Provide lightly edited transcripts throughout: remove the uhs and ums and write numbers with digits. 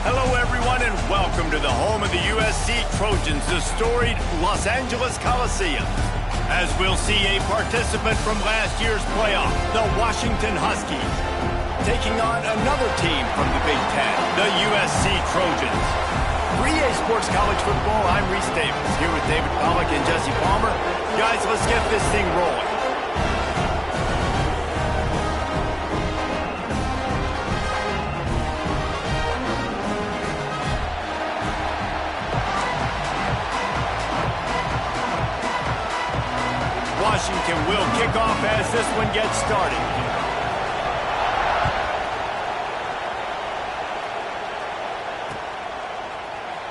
Hello, everyone, and welcome to the home of the USC Trojans, the storied Los Angeles Coliseum. As we'll see a participant from last year's playoff, the Washington Huskies, taking on another team from the Big Ten, the USC Trojans. For EA Sports College Football, I'm Reese Davis, here with David Pollack and Jesse Palmer. Guys, let's get this thing rolling. Washington will kick off as this one gets started.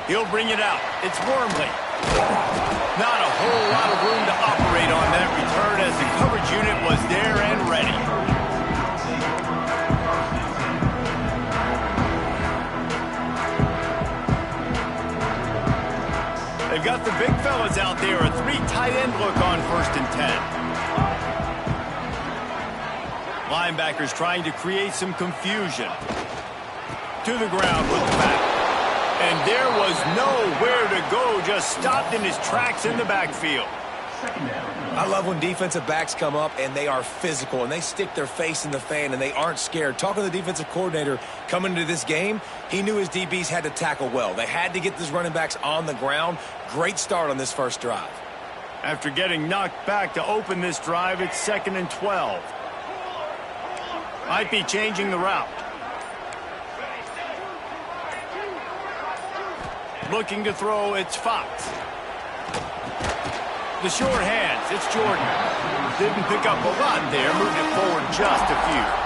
He'll bring it out. It's Wormley. Not a whole lot of room to operate on that return as the coverage unit was there and ready. They've got the big fellas out there, a three tight end look on 1st and 10. Linebackers trying to create some confusion. To the ground with the back. And there was nowhere to go, just stopped in his tracks in the backfield. I love when defensive backs come up and they are physical and they stick their face in the fan and they aren't scared. Talking to the defensive coordinator coming into this game, he knew his DBs had to tackle well. They had to get these running backs on the ground. Great start on this first drive. After getting knocked back to open this drive, it's 2nd and 12. Might be changing the route. Looking to throw, it's Fox. The short hands, it's Jordan. Didn't pick up a lot there, moved it forward just a few.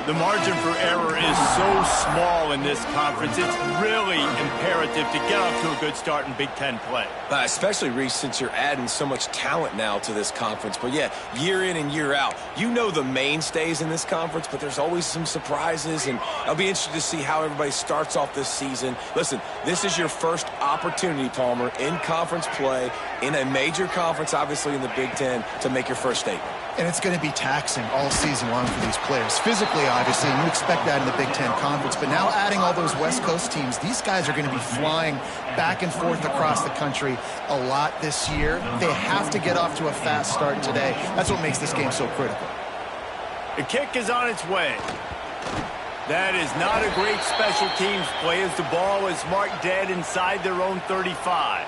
The margin for error is so small in this conference, it's really imperative to get off to a good start in Big Ten play. Especially, Reese, since you're adding so much talent now to this conference. But yeah, year in and year out, you know the mainstays in this conference, but there's always some surprises, and I'll be interested to see how everybody starts off this season. Listen, this is your first opportunity, Palmer, in conference play, in a major conference, obviously in the Big Ten, to make your first statement. And it's going to be taxing all season long for these players. Physically, obviously, and you expect that in the Big Ten Conference. But now adding all those West Coast teams, these guys are going to be flying back and forth across the country a lot this year. They have to get off to a fast start today. That's what makes this game so critical. The kick is on its way. That is not a great special teams play as the ball is marked dead inside their own 35.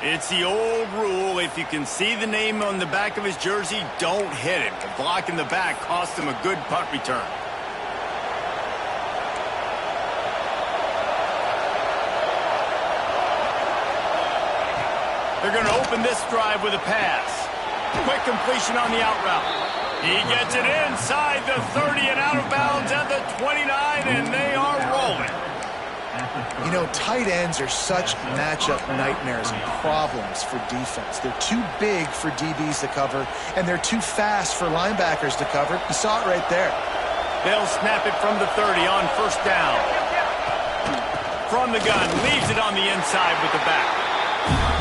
It's the old rule, if you can see the name on the back of his jersey, don't hit him. The block in the back cost him a good punt return. They're going to open this drive with a pass. Quick completion on the out route. He gets it inside the 30 and out of bounds at the 29, and they are rolling. You know, tight ends are such matchup nightmares and problems for defense. They're too big for DBs to cover, and they're too fast for linebackers to cover. You saw it right there. They'll snap it from the 30 on 1st down. From the gun, leaves it on the inside with the back.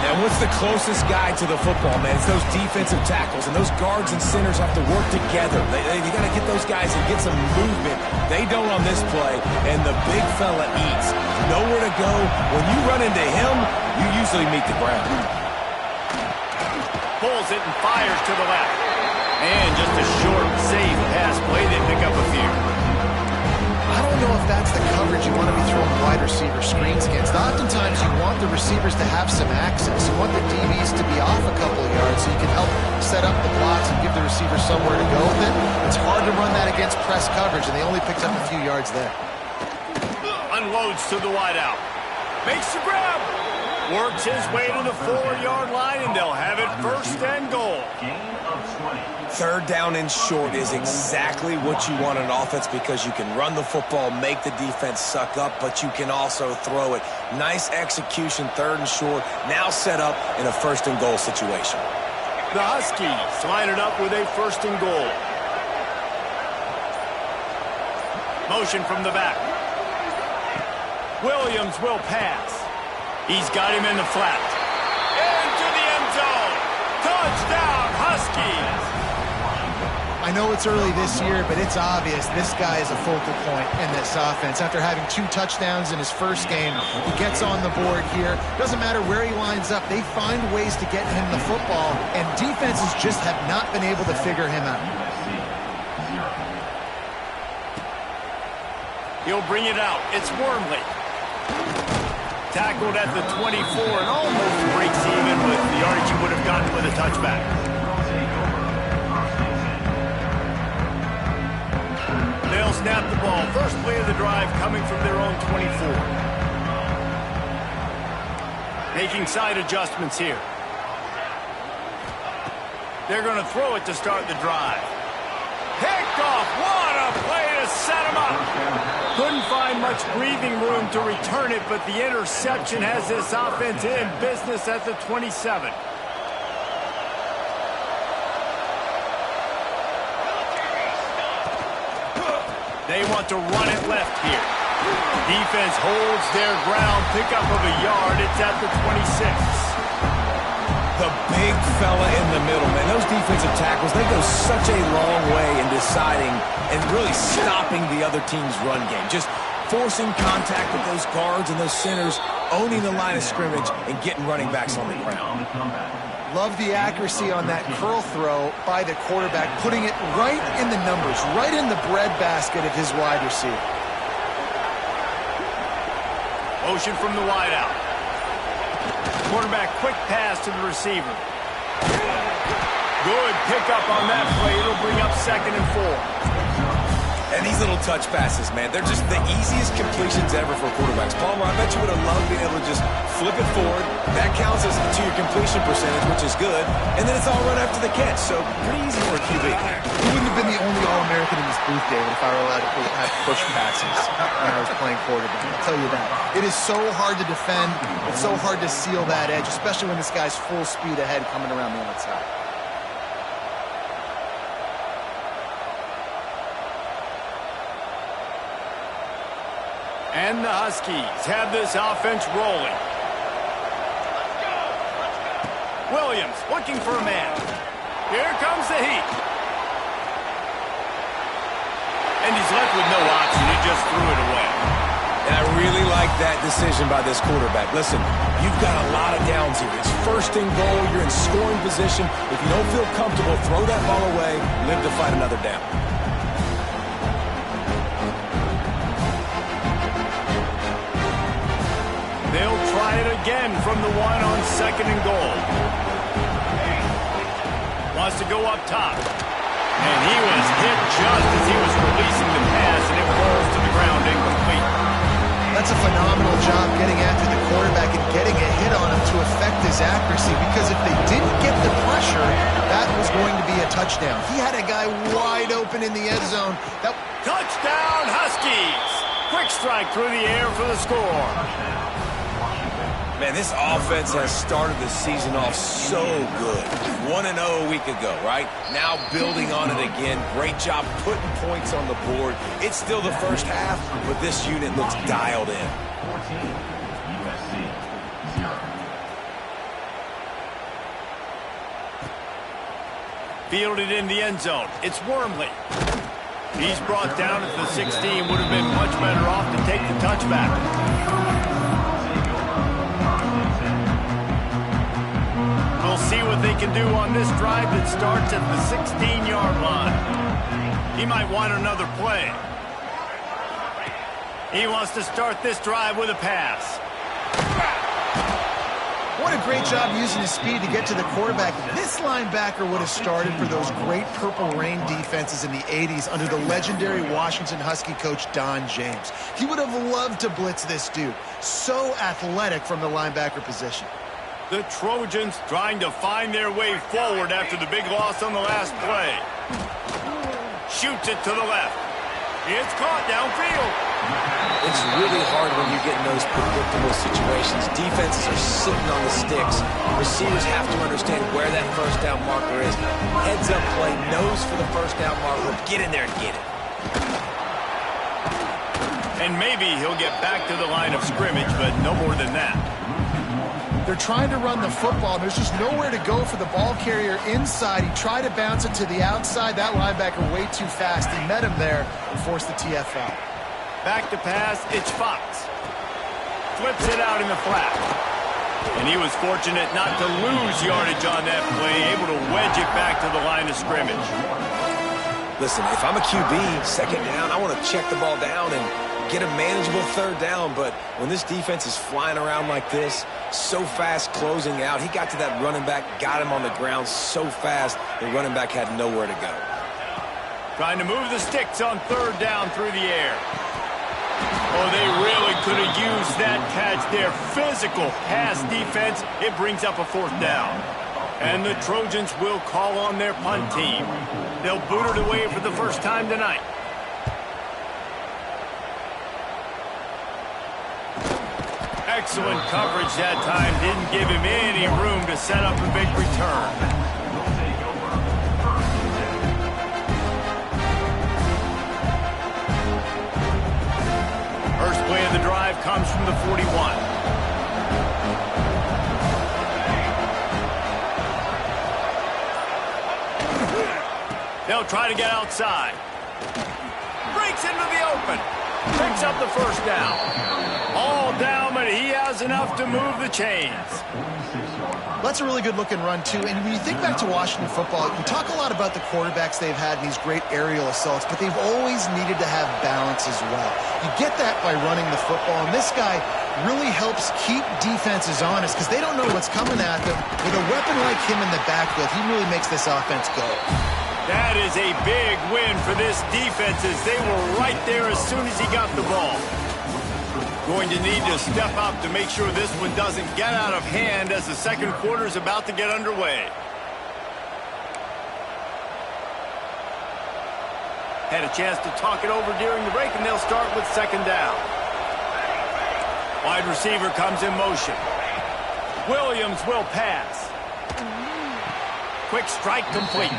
Now, what's the closest guy to the football, man? It's those defensive tackles, and those guards and centers have to work together. They got to get those guys and get some movement. They don't on this play, and the big fella eats. Nowhere to go. When you run into him, you usually meet the ground. Pulls it and fires to the left. And just a short, safe pass play. They pick up a few. I don't know if that's the coverage you want to be throwing wide receiver screens against. Oftentimes you want the receivers to have some access. You want the DBs to be off a couple of yards so you can help set up the blocks and give the receiver somewhere to go with it. It's hard to run that against press coverage, and they only picked up a few yards there. Unloads to the wideout. Makes the grab. Works his way to the 4-yard line, and they'll have it 1st and goal. 3rd down and short is exactly what you want in offense because you can run the football, make the defense suck up, but you can also throw it. Nice execution, 3rd and short, now set up in a 1st and goal situation. The Huskies line it up with a 1st and goal. Motion from the back. Williams will pass. He's got him in the flat. Into the end zone. Touchdown, Huskies. I know it's early this year, but it's obvious this guy is a focal point in this offense. After having 2 touchdowns in his first game, he gets on the board here. Doesn't matter where he lines up, they find ways to get him the football, and defenses just have not been able to figure him out. He'll bring it out. It's Wormley. Tackled at the 24 and almost breaks even with the yardage he would have gotten with a touchback. They'll snap the ball. First play of the drive coming from their own 24. Making side adjustments here. They're going to throw it to start the drive. Picked off. What a play to set him up. Couldn't find much breathing room to return it, but the interception has this offense in business at the 27. They want to run it left here. Defense holds their ground. Pickup of a yard. It's at the 26. The big fella in the middle, man. Those defensive tackles, they go such a long way in deciding and really stopping the other team's run game. Just forcing contact with those guards and those centers, owning the line of scrimmage, and getting running backs on the ground. Love the accuracy on that curl throw by the quarterback, putting it right in the numbers, right in the breadbasket of his wide receiver. Motion from the wide out. Quarterback quick pass to the receiver. Good pickup on that play. It'll bring up 2nd and 4. And these little touch passes, man, they're just the easiest completions ever for quarterbacks. Palmer, I bet you would have loved being able to just flip it forward. That counts as to your completion percentage, which is good. And then it's all run after the catch, so pretty easy for a QB. He wouldn't have been the only All-American in this booth, David, if I were allowed to have push passes when I was playing quarterback. I'll tell you that. It is so hard to defend. It's so hard to seal that edge, especially when this guy's full speed ahead coming around the outside. And the Huskies have this offense rolling. Williams looking for a man. Here comes the heat. And he's left with no option. He just threw it away. And I really like that decision by this quarterback. Listen, you've got a lot of downs here. It's 1st and goal. You're in scoring position. If you don't feel comfortable, throw that ball away. Live to fight another down. They'll try it again from the 1 on 2nd and goal. Wants to go up top. And he was hit just as he was releasing the pass, and it rolls to the ground incomplete. That's a phenomenal job getting after the quarterback and getting a hit on him to affect his accuracy, because if they didn't get the pressure, that was going to be a touchdown. He had a guy wide open in the end zone. Touchdown, Huskies! Quick strike through the air for the score. Man, this offense has started the season off so good. 1-0 a week ago, right? Now building on it again. Great job putting points on the board. It's still the first half, but this unit looks dialed in. Fielded in the end zone. It's Wormley. He's brought down at the 16. Would have been much better off to take the touchback. We'll see what they can do on this drive that starts at the 16-yard line. He might want another play. He wants to start this drive with a pass. What a great job using his speed to get to the quarterback. This linebacker would have started for those great Purple Rain defenses in the 80s under the legendary Washington Husky coach Don James. He would have loved to blitz this dude. So athletic from the linebacker position. The Trojans trying to find their way forward after the big loss on the last play. Shoots it to the left. It's caught downfield. It's really hard when you get in those predictable situations. Defenses are sitting on the sticks. Receivers have to understand where that first down marker is. Heads up play, nose for the first down marker. Get in there and get it. And maybe he'll get back to the line of scrimmage, but no more than that. They're trying to run the football, and there's just nowhere to go for the ball carrier inside. He tried to bounce it to the outside. That linebacker way too fast. He met him there and forced the TFL. Back to pass, it's Fox. Flips it out in the flat. And he was fortunate not to lose yardage on that play, able to wedge it back to the line of scrimmage. Listen, if I'm a QB, second down, I want to check the ball down and get a manageable third down. But when this defense is flying around like this, so fast closing out, he got to that running back, got him on the ground so fast, the running back had nowhere to go. Trying to move the sticks on third down through the air. Oh, they really could have used that catch there. Physical pass defense. It brings up a fourth down. And the Trojans will call on their punt team. They'll boot it away for the first time tonight. Excellent coverage that time. Didn't give him any room to set up a big return. First play of the drive comes from the 41. They'll try to get outside. Breaks into the open. Picks up the first down. All down, but he has enough to move the chains. That's a really good-looking run, too. And when you think back to Washington football, you talk a lot about the quarterbacks they've had in these great aerial assaults, but they've always needed to have balance as well. You get that by running the football, and this guy really helps keep defenses honest because they don't know what's coming at them. With a weapon like him in the backfield, he really makes this offense go. That is a big win for this defense as they were right there as soon as he got the ball. Going to need to step up to make sure this one doesn't get out of hand as the second quarter is about to get underway. Had a chance to talk it over during the break, and they'll start with second down. Wide receiver comes in motion. Williams will pass. Quick strike complete.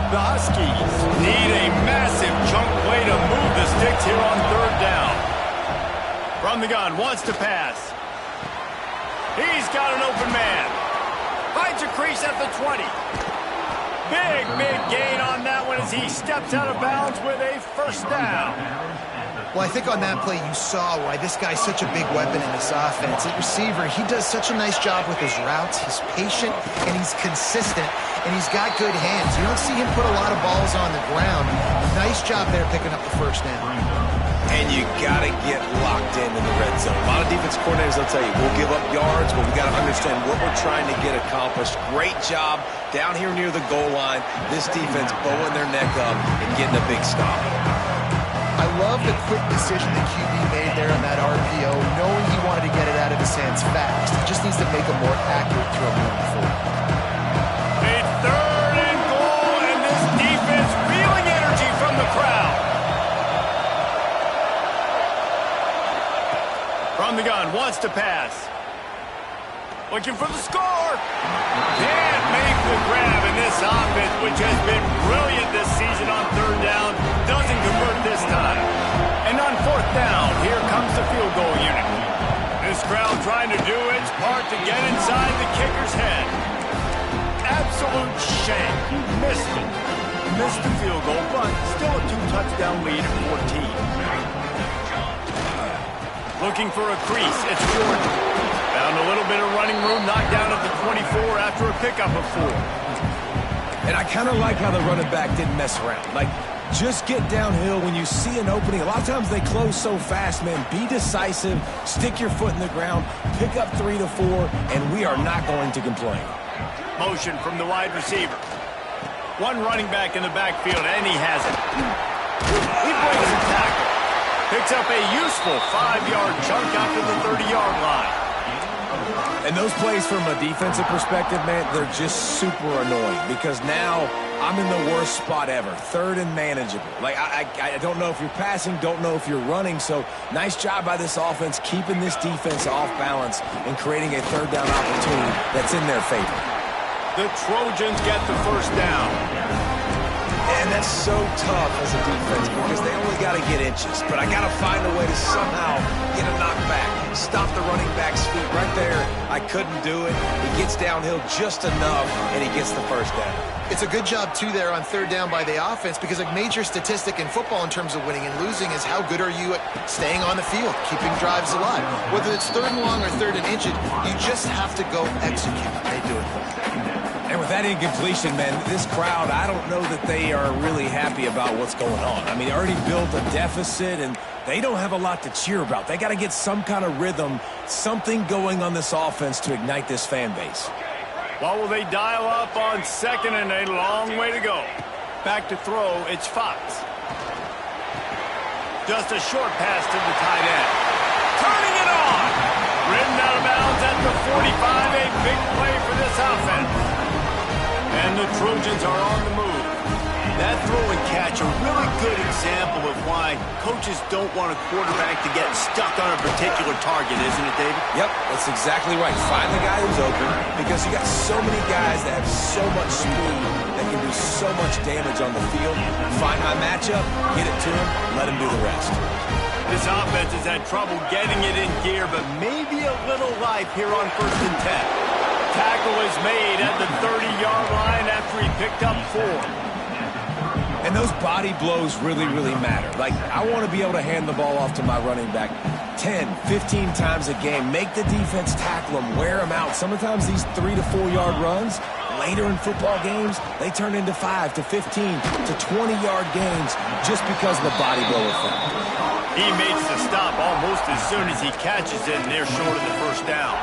The Huskies need a massive chunk play to move the sticks here on third down. From the gun, wants to pass. He's got an open man. Finds a crease at the 20. Big gain on that one as he steps out of bounds with a first down. Well, I think on that play you saw why this guy's such a big weapon in this offense. At receiver, he does such a nice job with his routes. He's patient, and he's consistent, and he's got good hands. You don't see him put a lot of balls on the ground. Nice job there picking up the first down. And you got to get locked in the red zone. A lot of defense coordinators will tell you, we'll give up yards, but we got to understand what we're trying to get accomplished. Great job down here near the goal line. This defense bowing their neck up and getting a big stop. I love the quick decision that QB made there on that RPO, knowing he wanted to get it out of his hands fast. He just needs to make a more accurate throw moving forward. A third and goal, and this defense feeling energy from the crowd. From the gun, wants to pass. Looking for the score. Can't make the grab in this offense, which has been brilliant this season on third down. Doesn't convert this time. And on fourth down, here comes the field goal unit. This crowd trying to do its part to get inside the kicker's head. Absolute shame. Missed it. Missed the field goal, but still a two-touchdown lead at 14. Looking for a crease. It's Jordan. Found a little bit of running room, knocked down at the 24 after a pickup of 4. And I kind of like how the running back didn't mess around. Like, just get downhill when you see an opening. A lot of times they close so fast, man. Be decisive, stick your foot in the ground, pick up 3 to 4, and we are not going to complain. Motion from the wide receiver. One running back in the backfield, and he has it. He breaks a tackle. Picks up a useful 5-yard chunk out to the 30-yard line. And those plays from a defensive perspective, man, they're just super annoying because now I'm in the worst spot ever, third and manageable. Like, I don't know if you're passing, don't know if you're running, so nice job by this offense keeping this defense off balance and creating a third down opportunity that's in their favor. The Trojans get the first down. And that's so tough as a defense because they only got to get inches. But I got to find a way to somehow get a knockback, stop the running back's feet. Right there, I couldn't do it. He gets downhill just enough, and he gets the first down. It's a good job, too, there on third down by the offense because a major statistic in football in terms of winning and losing is how good are you at staying on the field, keeping drives alive. Whether it's third and long or third and inches, you just have to go execute. They do it. And with that incompletion, man, this crowd, I don't know that they are really happy about what's going on. I mean, they already built a deficit, and they don't have a lot to cheer about. They got to get some kind of rhythm, something going on this offense to ignite this fan base. What will they dial up on second and a long way to go? Back to throw, it's Fox. Just a short pass to the tight end. Turning it on! Ridden out of bounds at the 45, a big play for this offense. And the Trojans are on the move. That throw and catch, a really good example of why coaches don't want a quarterback to get stuck on a particular target, isn't it, David? Yep, that's exactly right. Find the guy who's open because you got so many guys that have so much speed that can do so much damage on the field. Find my matchup, get it to him, let him do the rest. This offense has had trouble getting it in gear, but maybe a little life here on 1st and 10. Tackle is made at the 30-yard line after he picked up 4. And those body blows really, really matter. Like, I want to be able to hand the ball off to my running back 10, 15 times a game. Make the defense tackle them, wear them out. Sometimes these 3 to 4 yard runs, later in football games, they turn into 5 to 15 to 20-yard games just because of the body blow effect. He makes the stop almost as soon as he catches it, and they're short of the first down.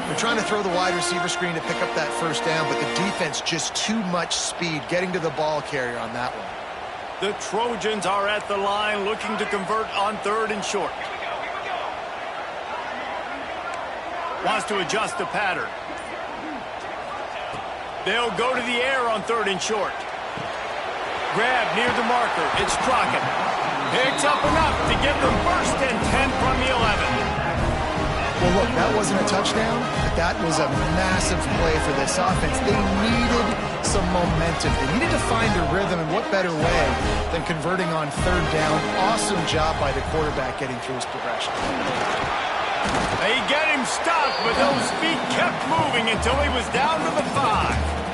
They're trying to throw the wide receiver screen to pick up that first down, but the defense just too much speed getting to the ball carrier on that one. The Trojans are at the line looking to convert on 3rd and short. Wants to adjust the pattern. They'll go to the air on 3rd and short. Grab near the marker. It's Crockett. Picks up enough to give them 1st and 10 from the 11. Well, look, that wasn't a touchdown, but that was a massive play for this offense. They needed some momentum. They needed to find a rhythm, and what better way than converting on 3rd down. Awesome job by the quarterback getting through his progression. They get him stopped, but those feet kept moving until he was down to the 5.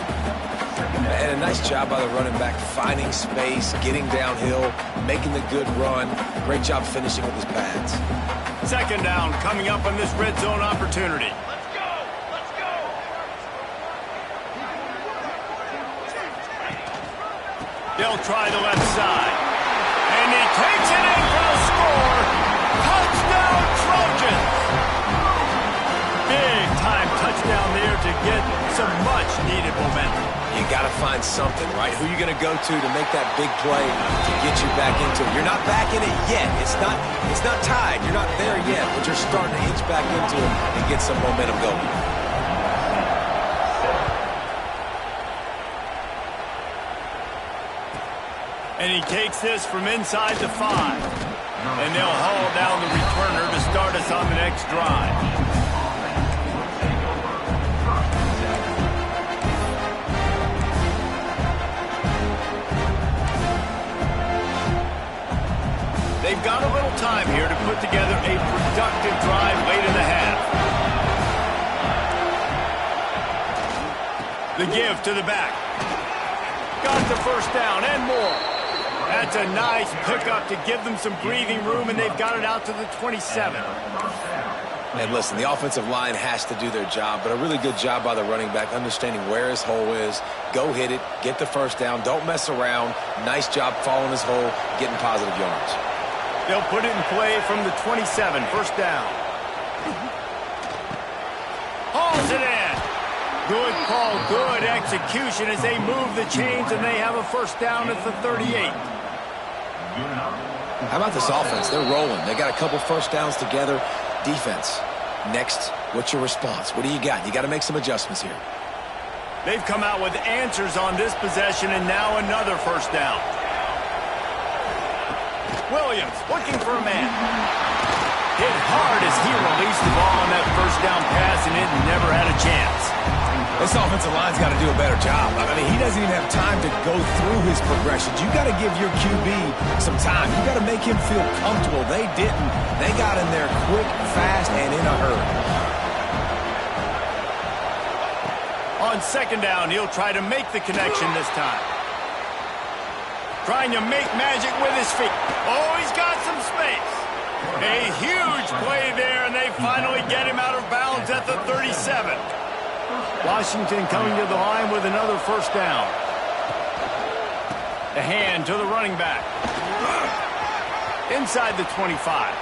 And a nice job by the running back, finding space, getting downhill, making the good run. Great job finishing with his pads. 2nd down coming up on this red zone opportunity. Let's go! Let's go! They'll try the left side. And he takes it in for the score. Touchdown, Trojans! Big time touchdown there to get some much needed momentum. You got to find something, right? Who are you going to go to make that big play to get you back into it? You're not back in it yet. It's not tied. You're not there yet, but you're starting to inch back into it and get some momentum going. And he takes this from inside the 5. And they'll haul down the returner to start us on the next drive. They've got a little time here to put together a productive drive late in the half. The give to the back. Got the first down and more. That's a nice pickup to give them some breathing room, and they've got it out to the 27. And listen, the offensive line has to do their job, but a really good job by the running back, understanding where his hole is. Go hit it, get the first down, don't mess around. Nice job following his hole, getting positive yards. They'll put it in play from the 27, 1st down. Hauls it in. Good call, good execution as they move the chains, and they have a 1st down at the 38. How about this offense? They're rolling. They got a couple first downs together. Defense, Next, what's your response? What do you got? You got to make some adjustments here. They've come out with answers on this possession, and now another first down. Williams looking for a man. Hit hard as he released the ball on that first down pass, and it never had a chance. This offensive line's got to do a better job. I mean, he doesn't even have time to go through his progressions. You got to give your QB some time. You got to make him feel comfortable. They didn't. They got in there quick, fast, and in a hurry. On second down, he'll try to make the connection this time. Trying to make magic with his feet. Oh, he's got some space. A huge play there, and they finally get him out of bounds at the 37. Washington coming to the line with another first down. The hand to the running back. Inside the 25.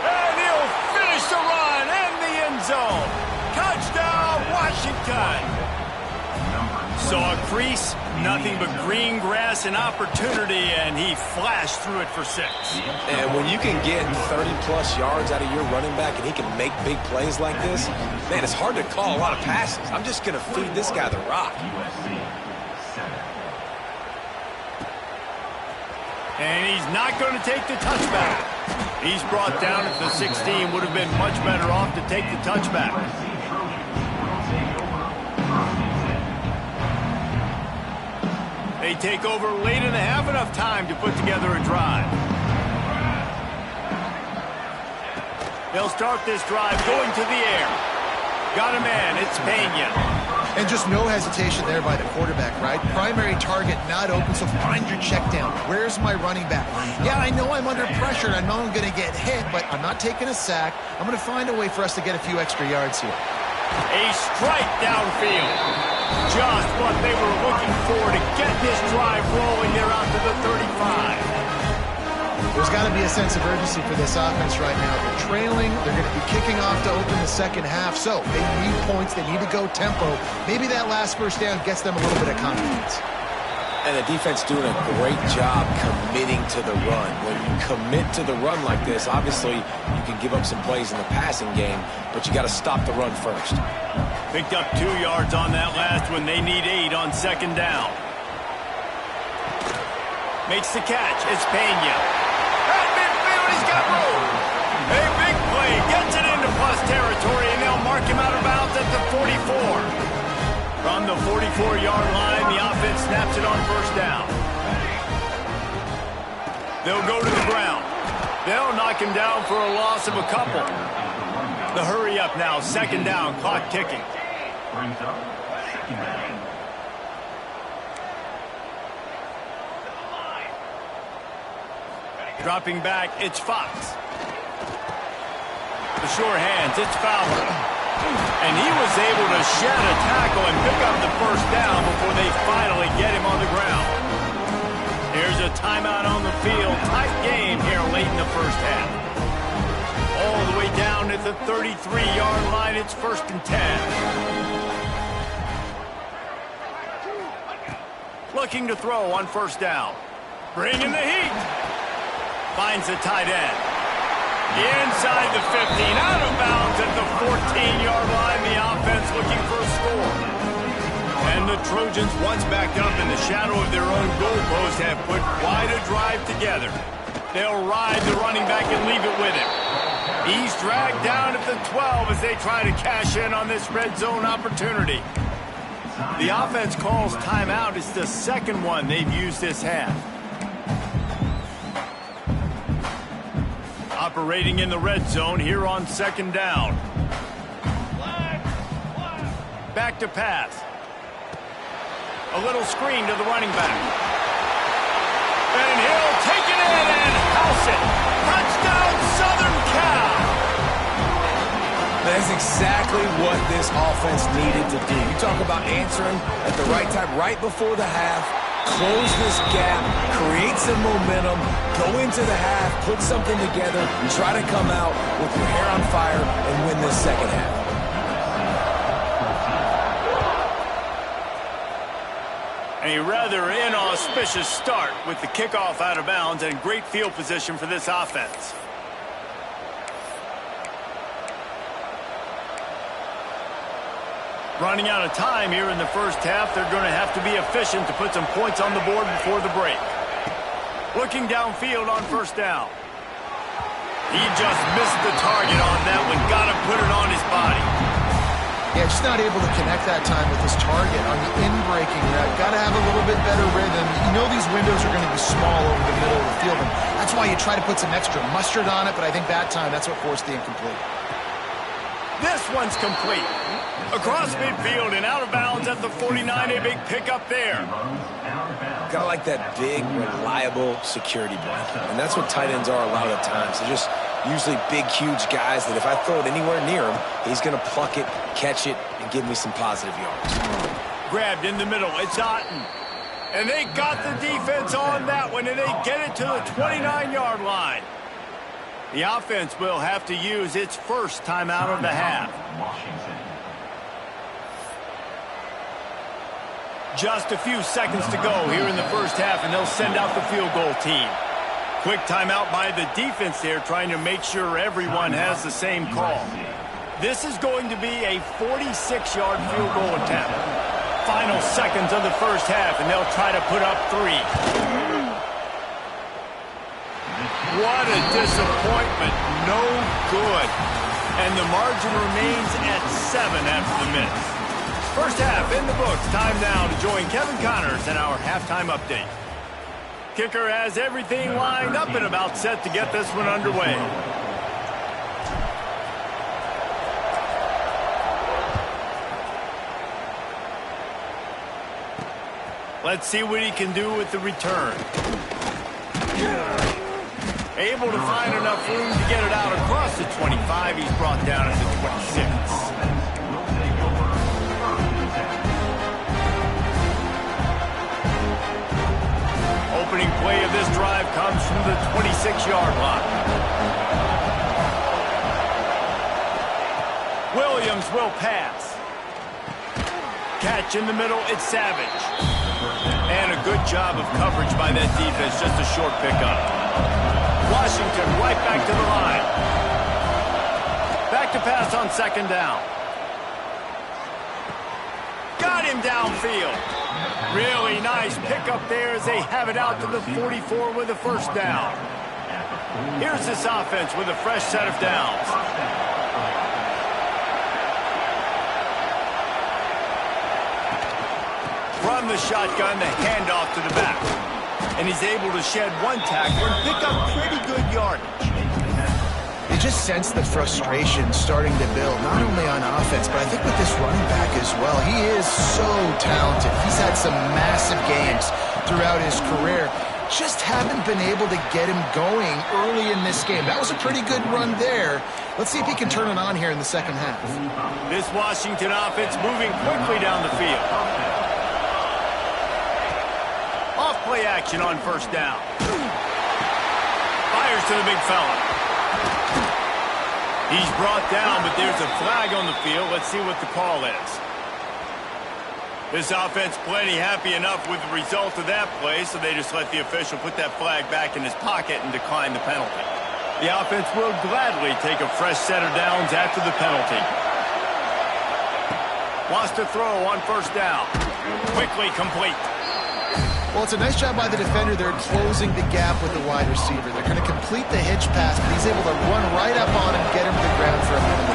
And he'll finish the run in the end zone. Touchdown, Washington. Saw a crease, nothing but green grass and opportunity, and he flashed through it for 6. And when you can get 30-plus yards out of your running back and he can make big plays like this, man, it's hard to call a lot of passes. I'm just going to feed this guy the rock. And he's not going to take the touchback. He's brought down at the 16. Would have been much better off to take the touchback. They take over late in the half, enough time to put together a drive. They'll start this drive going to the air. Got a man, it's Pena. And just no hesitation there by the quarterback, right? Primary target not open, so find your check down. Where's my running back? Yeah, I know I'm under pressure. I know I'm going to get hit, but I'm not taking a sack. I'm going to find a way for us to get a few extra yards here. A strike downfield. Just what they were looking for to get this drive rolling. They're out to the 35. There's got to be a sense of urgency for this offense right now. They're trailing. They're going to be kicking off to open the second half. So they need points. They need to go tempo. Maybe that last first down gets them a little bit of confidence. And the defense doing a great job committing to the run. When you commit to the run like this, obviously you can give up some plays in the passing game, but you got to stop the run first. Picked up 2 yards on that last one. They need 8 on second down. Makes the catch. It's Pena. At midfield, he's got room. A big play. Gets it into plus territory, and they'll mark him out of bounds at the 44. From the 44-yard line, the offense snaps it on first down. They'll go to the ground. They'll knock him down for a loss of a couple. The hurry up now, second down, clock ticking. Dropping back, it's Fox. The sure hands, it's Fowler. And he was able to shed a tackle and pick up the first down before they finally get him on the ground. Here's a timeout on the field. Tight game here late in the first half. All the way down at the 33-yard line. It's 1st and 10. Looking to throw on first down. Bringing the heat. Finds the tight end. Inside the 15, out of bounds at the 14-yard line. The offense looking for a score. And the Trojans, once back up in the shadow of their own goalpost, have put quite a drive together. They'll ride the running back and leave it with him. He's dragged down at the 12 as they try to cash in on this red zone opportunity. The offense calls timeout. It's the second one they've used this half. Operating in the red zone here on second down. Back to pass. A little screen to the running back. And he'll take it in and house it. Touchdown, Southern Cal. That's exactly what this offense needed to do. You talk about answering at the right time, right before the half. Close this gap, create some momentum, go into the half, put something together, try to come out with your hair on fire and win this second half. A rather inauspicious start with the kickoff out of bounds and great field position for this offense. Running out of time here in the first half, they're going to have to be efficient to put some points on the board before the break. Looking downfield on first down. He just missed the target on that one. Got to put it on his body. Yeah, just not able to connect that time with his target on the in-breaking route. Got to have a little bit better rhythm. You know these windows are going to be small over the middle of the field, and that's why you try to put some extra mustard on it, but I think that time that's what forced the incomplete. This one's complete. Across midfield and out of bounds at the 49, a big pickup there. Got like that big, reliable security blanket, and that's what tight ends are a lot of the times. They're just usually big, huge guys that if I throw it anywhere near him, he's going to pluck it, catch it, and give me some positive yards. Grabbed in the middle. It's Otten. And they got the defense on that one, and they get it to the 29-yard line. The offense will have to use its first timeout of the half. Just a few seconds to go here in the first half, and they'll send out the field goal team. Quick timeout by the defense there, trying to make sure everyone has the same call. This is going to be a 46-yard field goal attempt. Final seconds of the first half, and they'll try to put up 3. What a disappointment. No good. And the margin remains at 7 after the miss. First half in the books. Time now to join Kevin Connors in our halftime update. Kicker has everything lined up and about set to get this one underway. Let's see what he can do with the return. Able to find enough room to get it out across the 25. He's brought down at the 26. Opening play of this drive comes from the 26-yard line. Williams will pass. Catch in the middle, it's Savage. And a good job of coverage by that defense, just a short pickup. Washington right back to the line. Back to pass on second down. Got him downfield. Really nice pickup there as they have it out to the 44 with a first down. Here's this offense with a fresh set of downs. From the shotgun, the handoff to the back. And he's able to shed one tackle and pick up pretty good yardage. You just sense the frustration starting to build, not only on offense, but I think with this running back as well. He is so talented. He's had some massive games throughout his career. Just haven't been able to get him going early in this game. That was a pretty good run there. Let's see if he can turn it on here in the second half. This Washington offense moving quickly down the field. Off-play action on first down. Fires to the big fella. He's brought down, but there's a flag on the field. Let's see what the call is. This offense plenty happy enough with the result of that play, so they just let the official put that flag back in his pocket and decline the penalty. The offense will gladly take a fresh set of downs after the penalty. Wants to throw on first down. Quickly complete. Well, it's a nice job by the defender. They're closing the gap with the wide receiver. They're going to complete the hitch pass, but he's able to run right up on him, get him to the ground for a minute.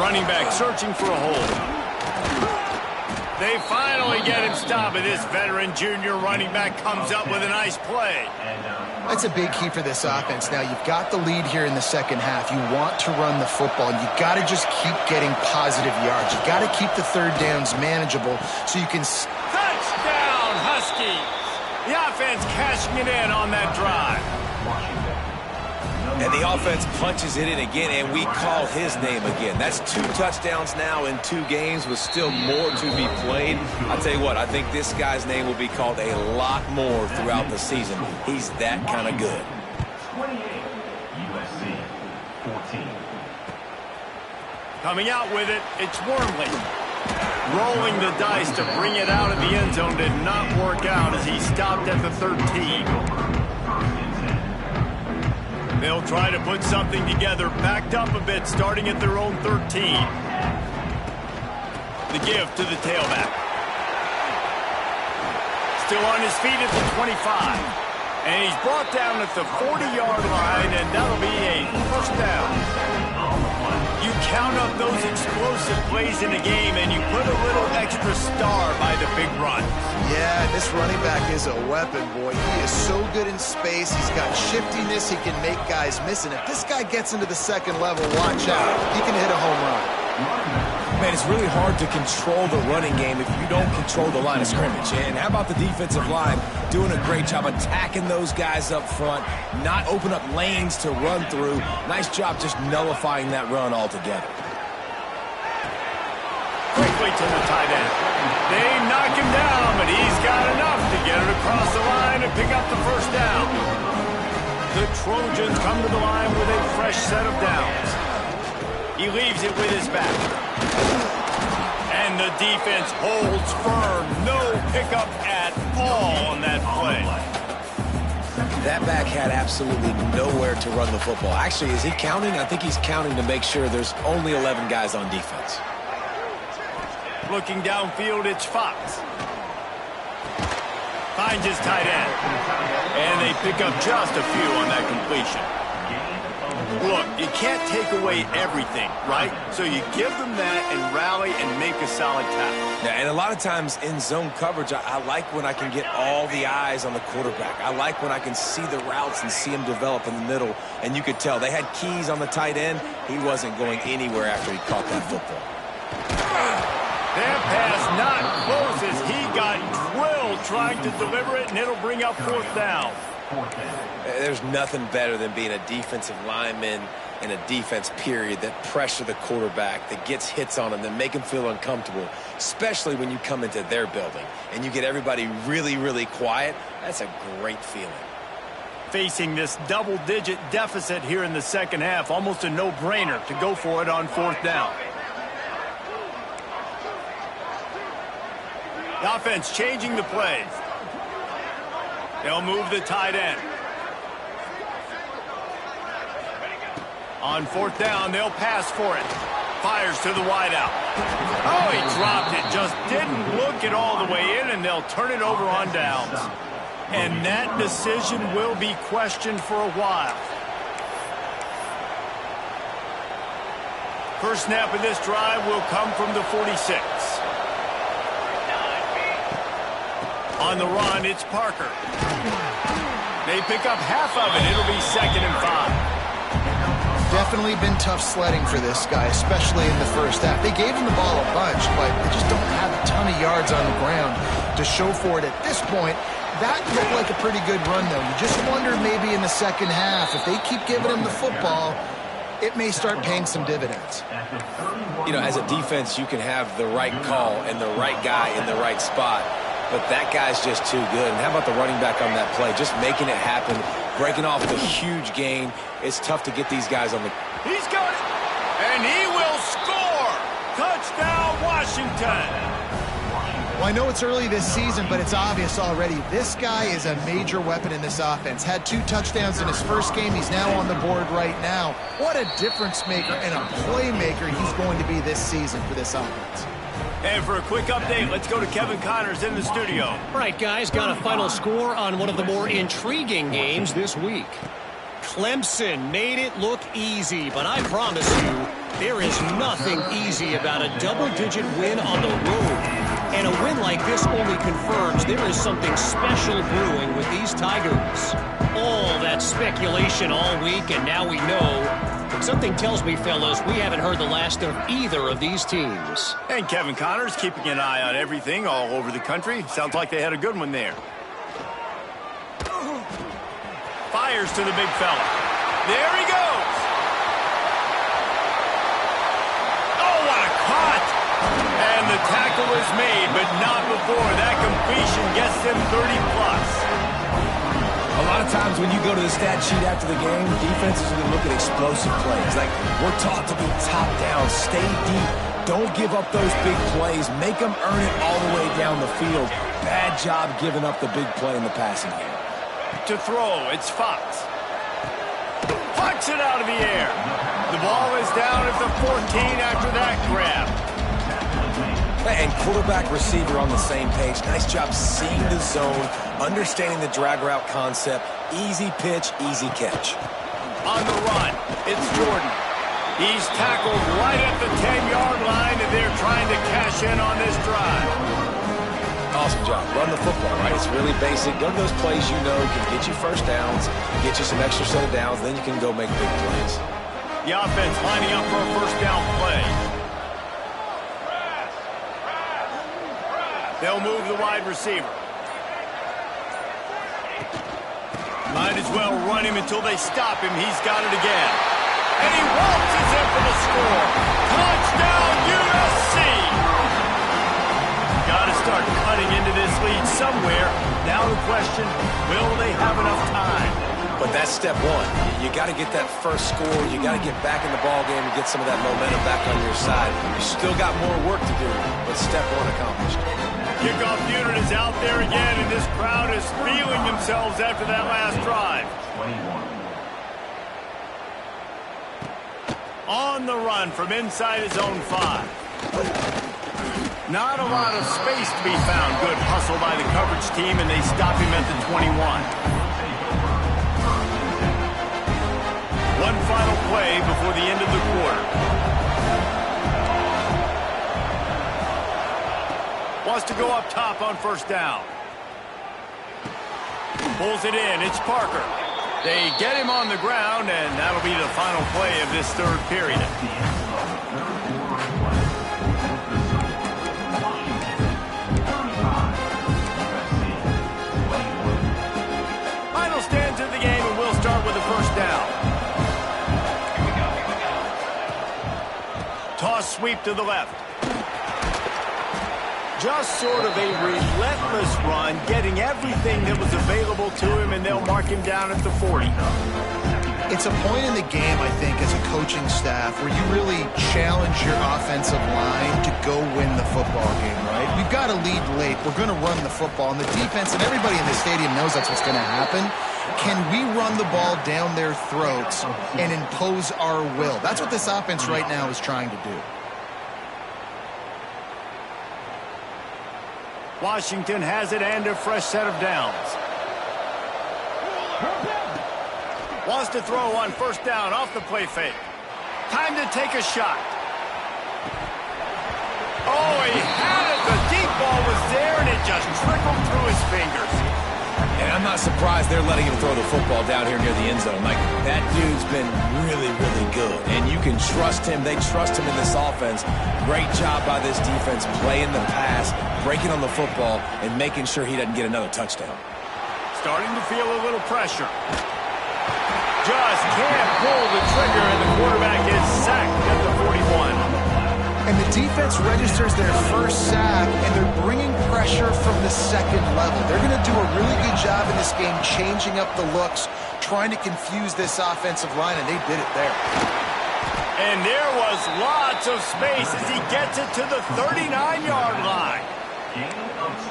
Running back searching for a hole. They finally get him stopped, and this veteran junior running back comes up with a nice play. That's a big key for this offense. Now, you've got the lead here in the second half. You want to run the football, and you got to just keep getting positive yards. You got to keep the third downs manageable so you can... Touchdown, Huskies! The offense cashing it in on that drive. And the offense punches it in again, and we call his name again. That's 2 touchdowns now in 2 games with still more to be played. I'll tell you what, I think this guy's name will be called a lot more throughout the season. He's that kind of good. 28, USC, 14. Coming out with it, it's Wormley. Rolling the dice to bring it out of the end zone did not work out as he stopped at the 13. They'll try to put something together, backed up a bit, starting at their own 13. The give to the tailback. Still on his feet at the 25. And he's brought down at the 40-yard line, and that'll be a first down. You count up those explosive plays in the game, and you put a little extra star by the big run. Yeah, this running back is a weapon, boy. He is so good in space. He's got shiftiness. He can make guys miss. And if this guy gets into the second level, watch out. He can hit a home run. Man, it's really hard to control the running game if you don't control the line of scrimmage. And how about the defensive line doing a great job attacking those guys up front, not open up lanes to run through. Nice job just nullifying that run altogether. Quickly to the tight end. They knock him down, but he's got enough to get it across the line and pick up the first down. The Trojans come to the line with a fresh set of downs. He leaves it with his back. And the defense holds firm. No pickup at all on that play. That back had absolutely nowhere to run the football. Actually, is he counting? I think he's counting to make sure there's only 11 guys on defense. Looking downfield, it's Fox. Finds his tight end. And they pick up just a few on that completion. Look, you can't take away everything, right? So you give them that and rally and make a solid tackle. Yeah, and a lot of times in zone coverage, I like when I can get all the eyes on the quarterback. I like when I can see the routes and see him develop in the middle. And you could tell they had keys on the tight end. He wasn't going anywhere after he caught that football. That pass not close as he got drilled trying to deliver it, and it'll bring up fourth down. There's nothing better than being a defensive lineman in a defense period that pressure the quarterback, that gets hits on him, that make him feel uncomfortable, especially when you come into their building and you get everybody really, really quiet. That's a great feeling. Facing this double-digit deficit here in the second half, almost a no-brainer to go for it on fourth down. The offense changing the plays. They'll move the tight end. On fourth down, they'll pass for it. Fires to the wideout. Oh, he dropped it. Just didn't look it all the way in, and they'll turn it over on downs. And that decision will be questioned for a while. First snap of this drive will come from the 46. On the run, it's Parker. They pick up half of it. It'll be 2nd and 5. Definitely been tough sledding for this guy, especially in the first half. They gave him the ball a bunch, but they just don't have a ton of yards on the ground to show for it at this point. That looked like a pretty good run, though. You just wonder maybe in the second half, if they keep giving him the football, it may start paying some dividends. You know, as a defense, you can have the right call and the right guy in the right spot. But that guy's just too good. And how about the running back on that play? Just making it happen, breaking off the huge gain. It's tough to get these guys on the... He's got it! And he will score! Touchdown, Washington! Well, I know it's early this season, but it's obvious already. This guy is a major weapon in this offense. Had 2 touchdowns in his first game. He's now on the board right now. What a difference maker and a playmaker he's going to be this season for this offense. And for a quick update, let's go to Kevin Connors in the studio. All right, guys, got a final score on one of the more intriguing games this week. Clemson made it look easy, but I promise you, there is nothing easy about a double-digit win on the road. And a win like this only confirms there is something special brewing with these Tigers. All that speculation all week, and now we know. But something tells me, fellas, we haven't heard the last of either of these teams. And Kevin Connors keeping an eye on everything all over the country. Sounds like they had a good one there. Fires to the big fella. There he goes. Oh, what a cut. And the tackle is made, but not before. That completion gets them 30+. A lot of times when you go to the stat sheet after the game, defenses are going to look at explosive plays. Like, we're taught to be top down, stay deep, don't give up those big plays, make them earn it all the way down the field. Bad job giving up the big play in the passing game. To throw, it's Fox. Pucks it out of the air. The ball is down at the 14 after that grab. And quarterback receiver on the same page. Nice job seeing the zone, understanding the drag route concept. Easy pitch, easy catch. On the run, it's Jordan. He's tackled right at the 10-yard line, and they're trying to cash in on this drive. Awesome job. Run the football, right? It's really basic. Go to those plays you know can get you first downs, get you some extra set of downs, then you can go make big plays. The offense lining up for a first down play. They'll move the wide receiver. Might as well run him until they stop him. He's got it again. And he waltzes in for the score. Touchdown, USC! Got to start cutting into this lead somewhere. Now the question, will they have enough time? But that's step one. You got to get that first score. You got to get back in the ball game and get some of that momentum back on your side. You still got more work to do, but step one accomplished. Kickoff unit is out there again, and this crowd is feeling themselves after that last drive. 21. On the run from inside his own 5. Not a lot of space to be found. Good hustle by the coverage team, and they stop him at the 21. One final play before the end of the quarter. Wants to go up top on first down. Pulls it in. It's Parker. They get him on the ground, and that'll be the final play of this third period. Final stands of the game, and we'll start with the first down. Toss sweep to the left. Just sort of a relentless run, getting everything that was available to him, and they'll mark him down at the 40. It's a point in the game, I think, as a coaching staff, where you really challenge your offensive line to go win the football game, right? We've got to lead late. We're going to run the football. And the defense and everybody in the stadium knows that's what's going to happen. Can we run the ball down their throats and impose our will? That's what this offense right now is trying to do. Washington has it and a fresh set of downs. Wants to throw on first down off the play fake. Time to take a shot. Oh, he had it. The deep ball was there, and it just trickled through his fingers. And I'm not surprised they're letting him throw the football down here near the end zone. Like, that dude's been really, really good. And you can trust him. They trust him in this offense. Great job by this defense playing the pass, breaking on the football, and making sure he doesn't get another touchdown. Starting to feel a little pressure. Just can't pull the trigger, and the quarterback is sacked at the 41. And the defense registers their first sack, and they're bringing pressure from the second level. They're going to do a really good job in this game changing up the looks, trying to confuse this offensive line, and they did it there. And there was lots of space as he gets it to the 39-yard line.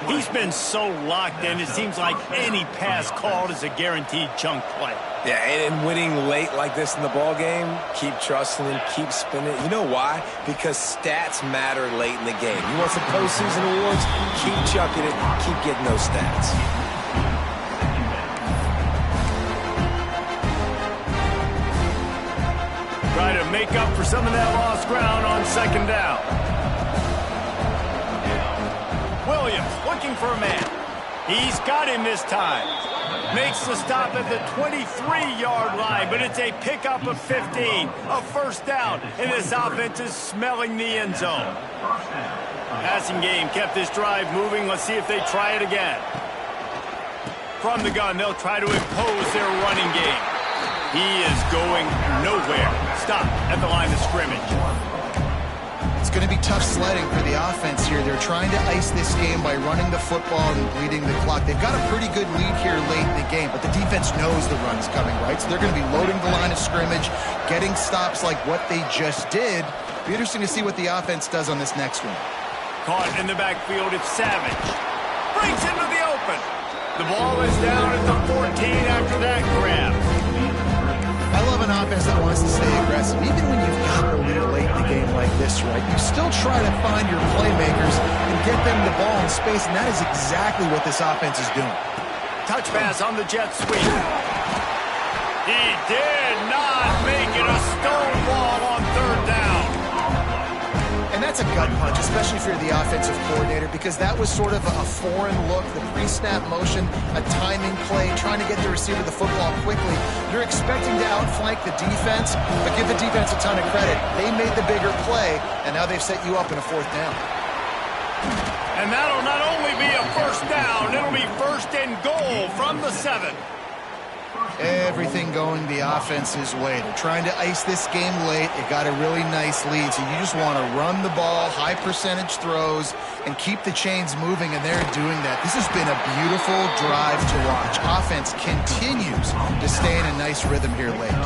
He's been so locked in, it seems like any pass called is a guaranteed chunk play. Yeah, and winning late like this in the ball game, keep trusting him, keep spinning. You know why? Because stats matter late in the game. You want some postseason awards? Keep chucking it, keep getting those stats. Try to make up for some of that lost ground on second down. Williams looking for a man. He's got him this time. Makes the stop at the 23-yard line, but it's a pickup of 15, a first down, and this offense is smelling the end zone. Passing game kept this drive moving. Let's see if they try it again. From the gun, they'll try to impose their running game. He is going nowhere. Stop at the line of scrimmage. It's going to be tough sledding for the offense here. They're trying to ice this game by running the football and bleeding the clock. They've got a pretty good lead here late in the game, but the defense knows the run's coming, right? So they're going to be loading the line of scrimmage, getting stops like what they just did. Be interesting to see what the offense does on this next one. Caught in the backfield, it's Savage. Breaks into the open. The ball is down at the 14 after that grab. I love an offense that wants to stay aggressive. impressive. Even when you've got the lead late in the game like this, right, you still try to find your playmakers and get them the ball in space, and that is exactly what this offense is doing. Touch pass on the jet sweep. He did not make it a stone wall on third down. And that's a gut punch, especially if you're the offensive coordinator, because that was sort of a foreign look, the pre-snap motion, a timing play, trying to get the receiver the football quickly. You're expecting to outflank the defense, but give the defense a ton of credit. They made the bigger play, and now they've set you up in a fourth down. And that'll not only be a first down, it'll be first and goal from the 7. Everything going the offense's way. They're trying to ice this game late. It got a really nice lead, so you just want to run the ball, high percentage throws, and keep the chains moving, and they're doing that. This has been a beautiful drive to watch. Offense continues to stay in a nice rhythm here late.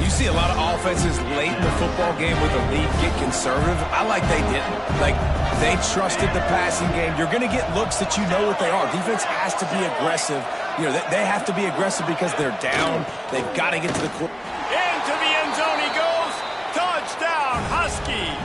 You see a lot of offenses late in the football game with a lead get conservative. I like they didn't. Like, they trusted the passing game. You're going to get looks that you know what they are. Defense has to be aggressive. You know, they have to be aggressive because they're down. They've got to get to the quarter. Into the end zone he goes. Touchdown, Huskies.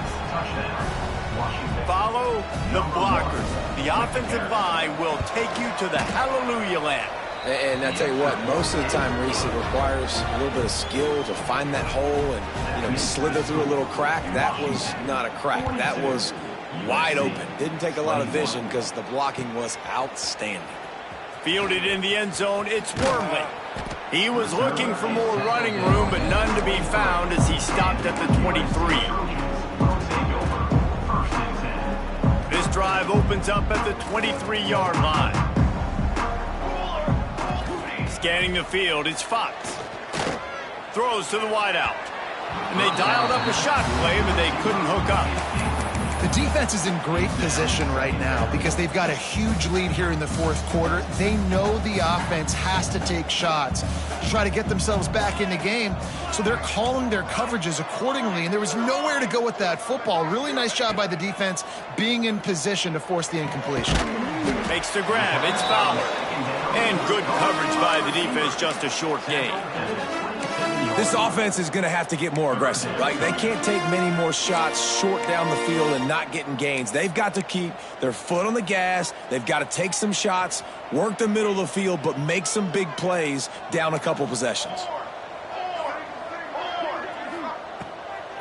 Follow the blockers. The offensive line will take you to the hallelujah land. And I tell you what, most of the time, Reese, it requires a little bit of skill to find that hole and, you know, slither through a little crack. That was not a crack. That was wide open. Didn't take a lot of vision because the blocking was outstanding. Fielded in the end zone, it's Wormley. He was looking for more running room, but none to be found as he stopped at the 23. This drive opens up at the 23-yard line. Scanning the field, it's Fox. Throws to the wideout. And they dialed up a shot play, but they couldn't hook up. The defense is in great position right now because they've got a huge lead here in the fourth quarter. They know the offense has to take shots to try to get themselves back in the game, so they're calling their coverages accordingly, and there was nowhere to go with that football. Really nice job by the defense being in position to force the incompletion. Makes the grab, it's Fowler. And good coverage by the defense, just a short gain. This offense is going to have to get more aggressive, right? They can't take many more shots short down the field and not getting gains. They've got to keep their foot on the gas. They've got to take some shots, work the middle of the field, but make some big plays down a couple possessions.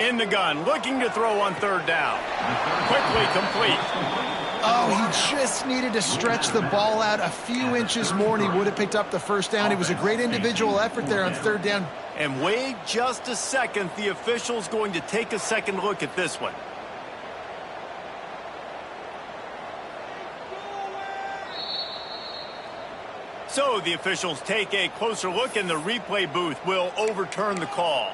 In the gun, looking to throw on third down. Quickly complete. Oh, he just needed to stretch the ball out a few inches more, and he would have picked up the first down. It was a great individual effort there on third down. And wait just a second. The official's going to take a second look at this one. So the officials take a closer look, and the replay booth will overturn the call.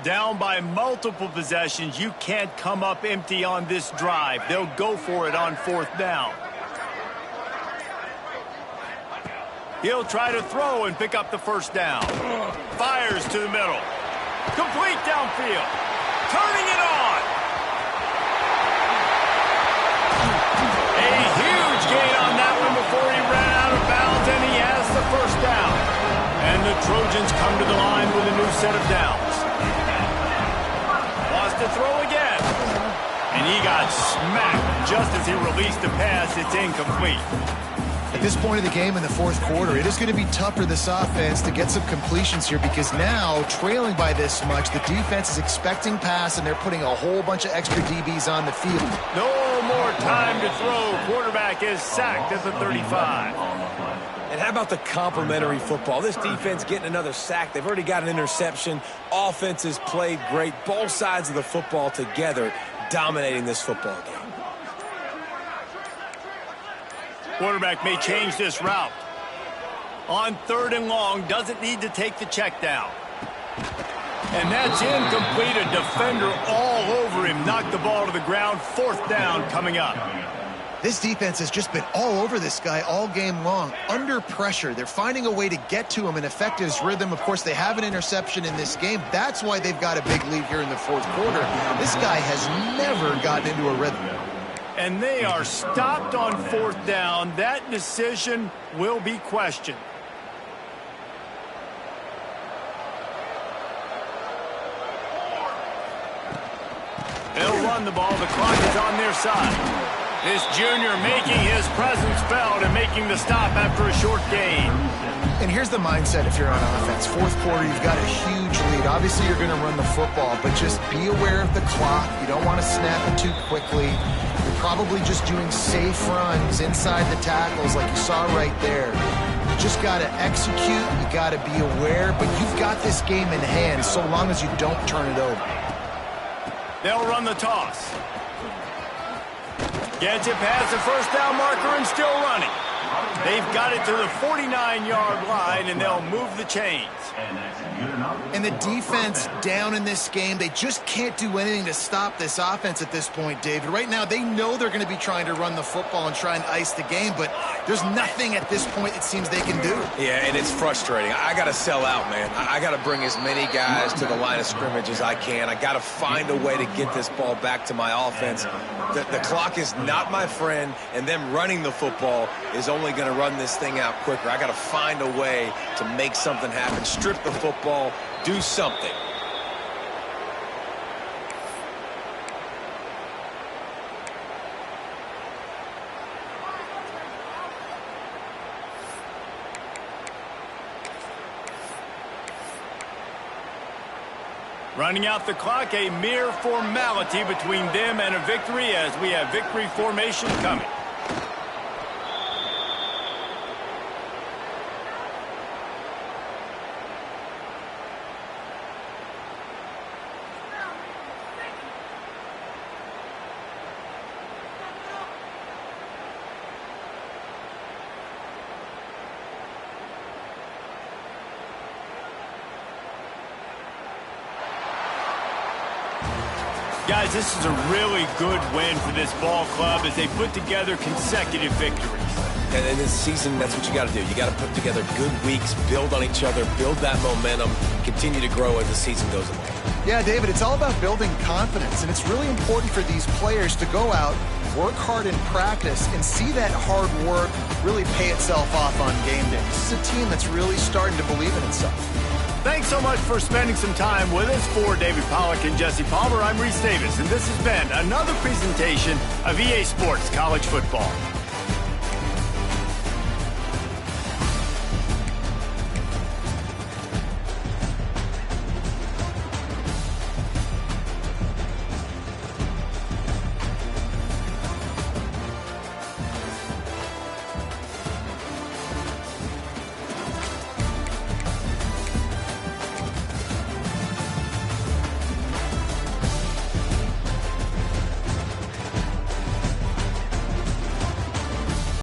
Down by multiple possessions, you can't come up empty on this drive. They'll go for it on fourth down. He'll try to throw and pick up the first down. Fires to the middle. Complete downfield. Turning it on. A huge gain on that one before he ran out of bounds, and he has the first down. And the Trojans come to the line with a new set of downs. To throw again, and he got smacked just as he released the pass. It's incomplete. At this point of the game in the fourth quarter, it is going to be tough for this offense to get some completions here because now, trailing by this much, the defense is expecting pass, and they're putting a whole bunch of extra DBs on the field. No more time to throw. Quarterback is sacked at the 35. And how about the complimentary football? This defense getting another sack. They've already got an interception. Offense has played great. Both sides of the football together dominating this football game. Quarterback may change this route. On third and long, doesn't need to take the check down. And that's incomplete. A defender all over him. Knocked the ball to the ground. Fourth down coming up. This defense has just been all over this guy all game long. Under pressure, they're finding a way to get to him and affect his rhythm. Of course, they have an interception in this game. That's why they've got a big lead here in the fourth quarter. This guy has never gotten into a rhythm. And they are stopped on 4th down. That decision will be questioned. They'll run the ball. The clock is on their side. This junior making his presence felt and making the stop after a short gain. And here's the mindset if you're on offense. 4th quarter, you've got a huge lead. Obviously, you're going to run the football, but just be aware of the clock. You don't want to snap it too quickly. You're probably just doing safe runs inside the tackles like you saw right there. You just got to execute. You got to be aware, but you've got this game in hand so long as you don't turn it over. They'll run the toss. Gets it past the 1st down marker and still running. They've got it to the 49-yard line, and they'll move the chains. And the defense down in this game, they just can't do anything to stop this offense at this point, David. Right now, they know they're going to be trying to run the football and try and ice the game, but there's nothing at this point it seems they can do. Yeah, and it's frustrating. I got to sell out, man. I got to bring as many guys to the line of scrimmage as I can. I got to find a way to get this ball back to my offense. The clock is not my friend, and them running the football is only going to run this thing out quicker. I got to find a way to make something happen. Strip the football, do something. Running out the clock, a mere formality between them and a victory as we have victory formation coming. Guys, this is a really good win for this ball club as they put together consecutive victories. And in this season, that's what you got to do. You got to put together good weeks, build on each other, build that momentum, continue to grow as the season goes along. Yeah, David, it's all about building confidence, and it's really important for these players to go out, work hard in practice, and see that hard work really pay itself off on game day. This is a team that's really starting to believe in itself. Thanks so much for spending some time with us. For David Pollack and Jesse Palmer, I'm Reese Davis, and this has been another presentation of EA Sports College Football.